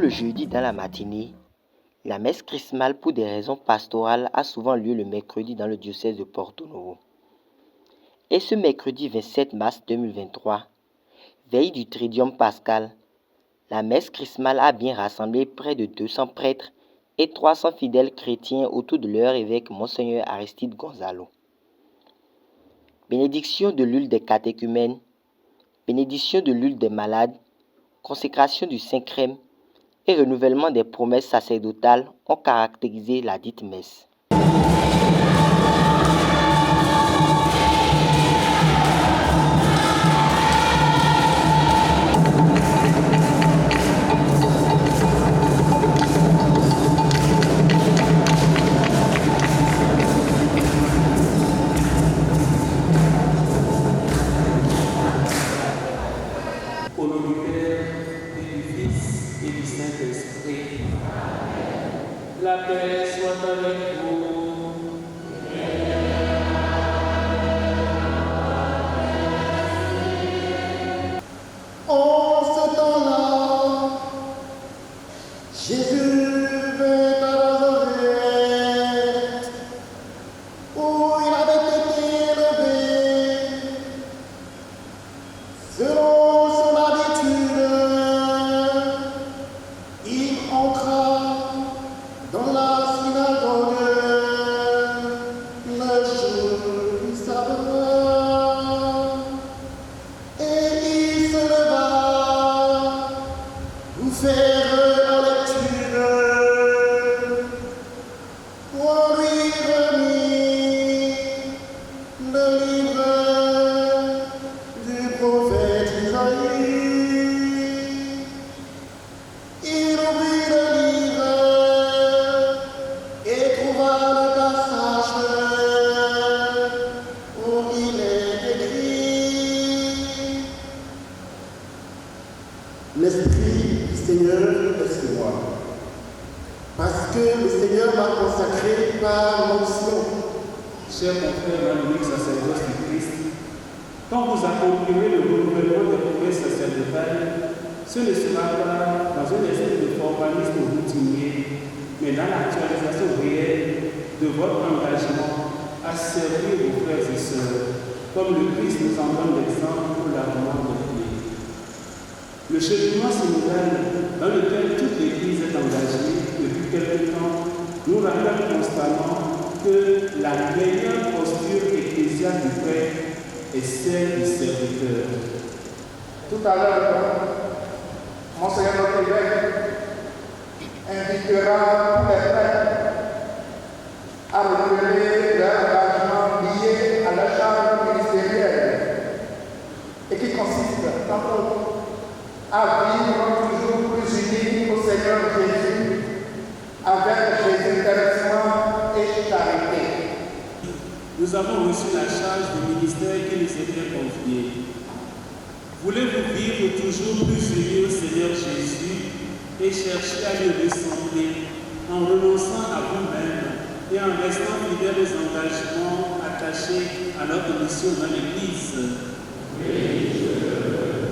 le jeudi dans la matinée, la messe chrismale pour des raisons pastorales a souvent lieu le mercredi dans le diocèse de Porto Novo. Et ce mercredi 27 mars 2023, veille du Tridium pascal, la messe chrismale a bien rassemblé près de 200 prêtres et 300 fidèles chrétiens autour de leur évêque Monseigneur Aristide Gonzalo. Bénédiction de l'huile des catéchumènes, bénédiction de l'huile des malades, consécration du Saint-Crème et renouvellement des promesses sacerdotales ont caractérisé la dite messe. Au nom du Père, et du Fils, et du Saint-Esprit. La paix soit avec vous. En ce temps-là, Jésus vint à Nazareth, où il avait été élevé. Selon son habitude, il entra dans la synagogue le jour du sabbat, et il se leva pour faire la lecture. On lui remit le livre du prophète Isaïe. Il ouvrit le livre et trouva le passage où il est écrit: L'Esprit du Seigneur est sur moi, parce que le Seigneur m'a consacré par l'onction. Chers confrères dans l'unique sacerdoce du Christ, quand vous accomplirez le renouvellement des promesses sacerdotales, ce ne sera pas dans un esprit de formalisme routinier, mais dans l'actualisation réelle de votre engagement à servir vos frères et sœurs, comme le Christ nous en donne l'exemple pour lavement de pieds. Le cheminement synodal dans lequel toute l'Église est engagée depuis quelque temps nous rappelle constamment que la meilleure posture ecclésiale du prêtre est celle du serviteur. Tout à l'heure, Monseigneur notre évêque invitera tous les prêtres à renouveler leur engagement lié à la charge ministérielle et qui consiste, entre autres, à vivre toujours plus unis au Seigneur Jésus avec désintéressement et charité. Nous avons reçu la charge du ministère qui nous était confié. Voulez-vous vivre toujours plus unis au Seigneur Jésus et chercher à lui ressembler en renonçant à vous-même et en restant fidèles aux engagements attachés à notre mission dans l'Église? Oui, je le veux.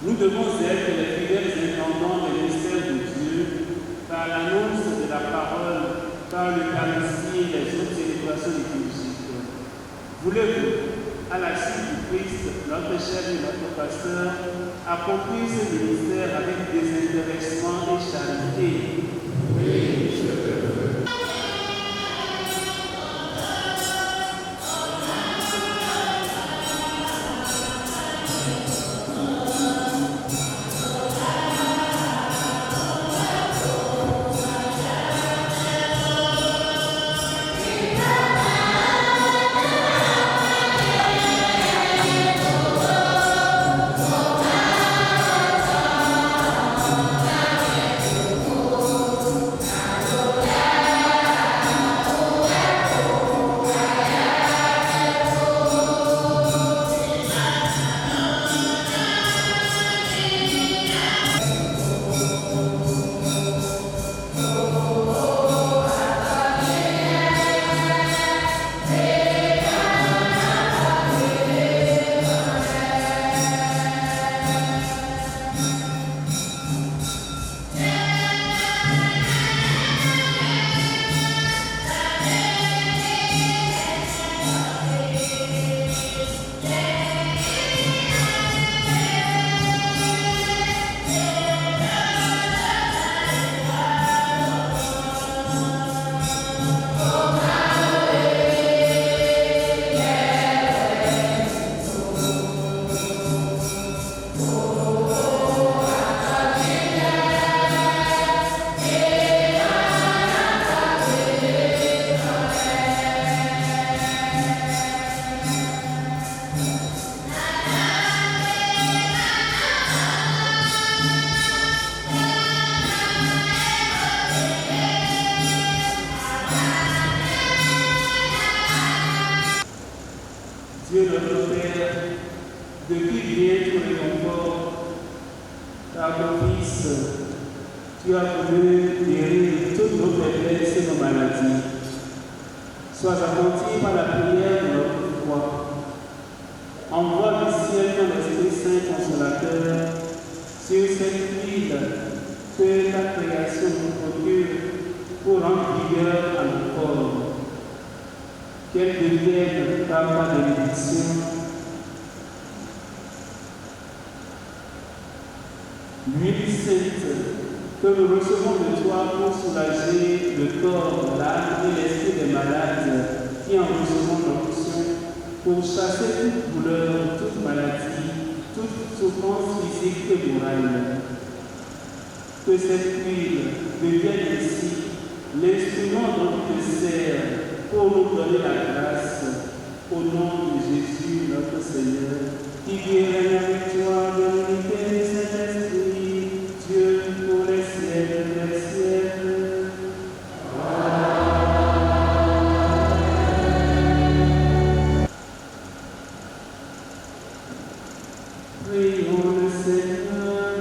Nous devons être les fidèles intendants des mystères de Dieu par l'annonce de la parole, par l'Eucharistie et les autres célébrations liturgiques. Voulez-vous, à la suite du Christ, notre chef et notre pasteur, accomplir ce ministère avec désintéressement et charité? Oui, je le veux. Dieu notre Père, de qui vient tout réconfort, par ton Fils, tu as voulu guérir toutes nos faiblesses et nos maladies. Sois attentif à la prière de notre foi. Envoie du ciel ton Esprit Saint consolateur sur cette huile que ta création nous procure pour rendre vigueur à nos corps. Qu'elle devienne par ta bénédiction l'huile sainte que nous recevons de toi pour soulager le corps, l'âme et l'esprit des malades qui en recevons l'onction, pour chasser toute douleur, toute maladie, toute souffrance physique et morale. Que cette huile devienne ici l'instrument dont tu te sers pour nous donner la grâce, au nom de Jésus notre Seigneur, qui vit et règne avec toi dans l'unité du Saint-Esprit, Dieu pour les siècles des siècles. Prions le Seigneur.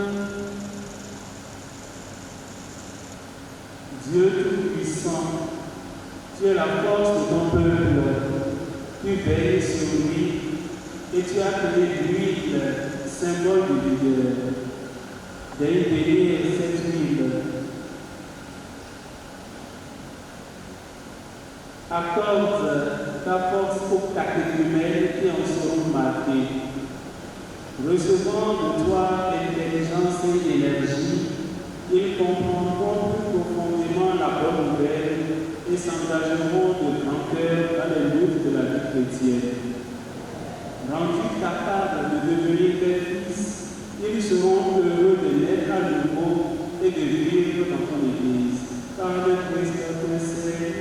Dieu Tout-Puissant, tu es la force de ton peuple, tu veilles sur lui et tu as appelé l'huile, symbole de vigueur. Daigne bénir cette huile. Accorde ta force aux catéchumènes qui en seront marqués. Recevant de toi l'intelligence et l'énergie, ils comprendront plus profondément la bonne nouvelle et s'engageront de grand cœur dans les luttes de la vie chrétienne. Rendus capables de devenir des fils, ils seront heureux de naître à nouveau et de vivre dans ton Église. Par le Christ notre Seigneur.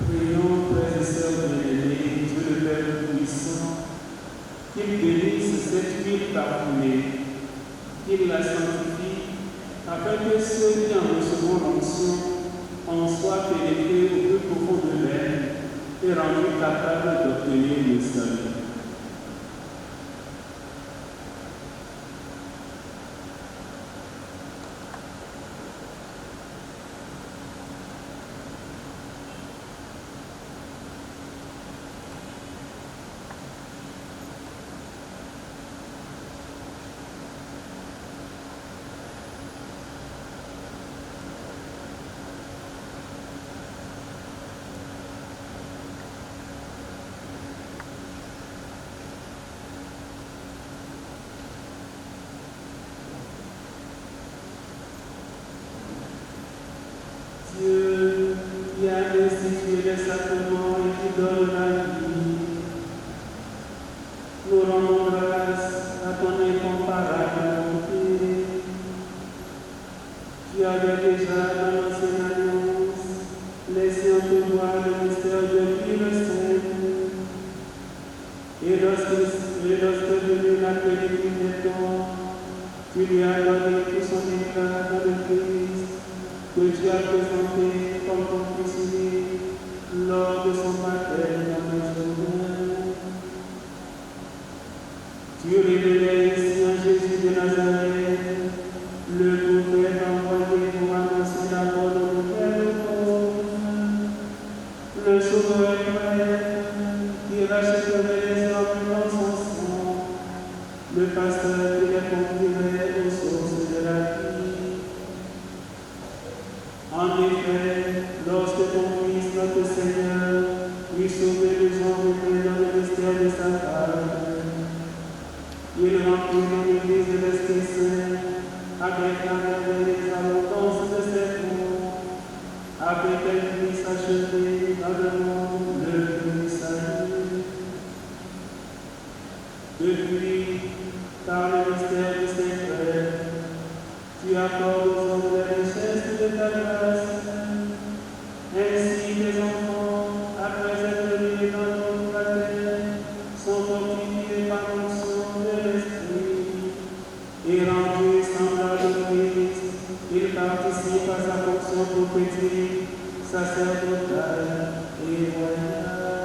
Prions, frères et sœurs bien-aimés, Dieu le Père puissant, qu'il bénisse cette huile parfumée, qu'il la sanctifie, afin que ceux qui en recevront l'onction en soient pénétrés au plus profond de l'âme et rendus capables d'obtenir le salut. Dieu qui a institué les sacrements et qui donne la vie, nous rendons grâce à ton incomparable bonté. Tu avais déjà dans l'ancienne alliance laissé entrevoir le mystère de l'huile sainte. Et lorsque venu la plénitude des temps, tu lui as donné tout son éclat dans le Christ, que tu as présenté comme ton fils unique lors de son baptême dans le Jourdain. Tu révélais ici en Jésus de Nazareth le prophète envoyé pour annoncer la bonne nouvelle au monde, le sauveur éternel qui rachèterait les hommes dans son sang, le pasteur qui les conduirait aux sources de la vie. En effet, lorsque ton Fils sauver les gens dans le mystère de sa femme. Il remplit mon église de l'Esprit Saint, avec la merveilleuse abondance de ses fonds, avec qu'elle puisse achever dans le monde le salut. Depuis, par le mystère de ses frères, tu accordes aux hommes les richesses de ta grâce. Ainsi, les enfants, après être venus dans notre terre, sont fortifiés par l'onction de l'Esprit et rendus semblables au Christ. Ils participent à sa fonction prophétique, sacerdotale et royale.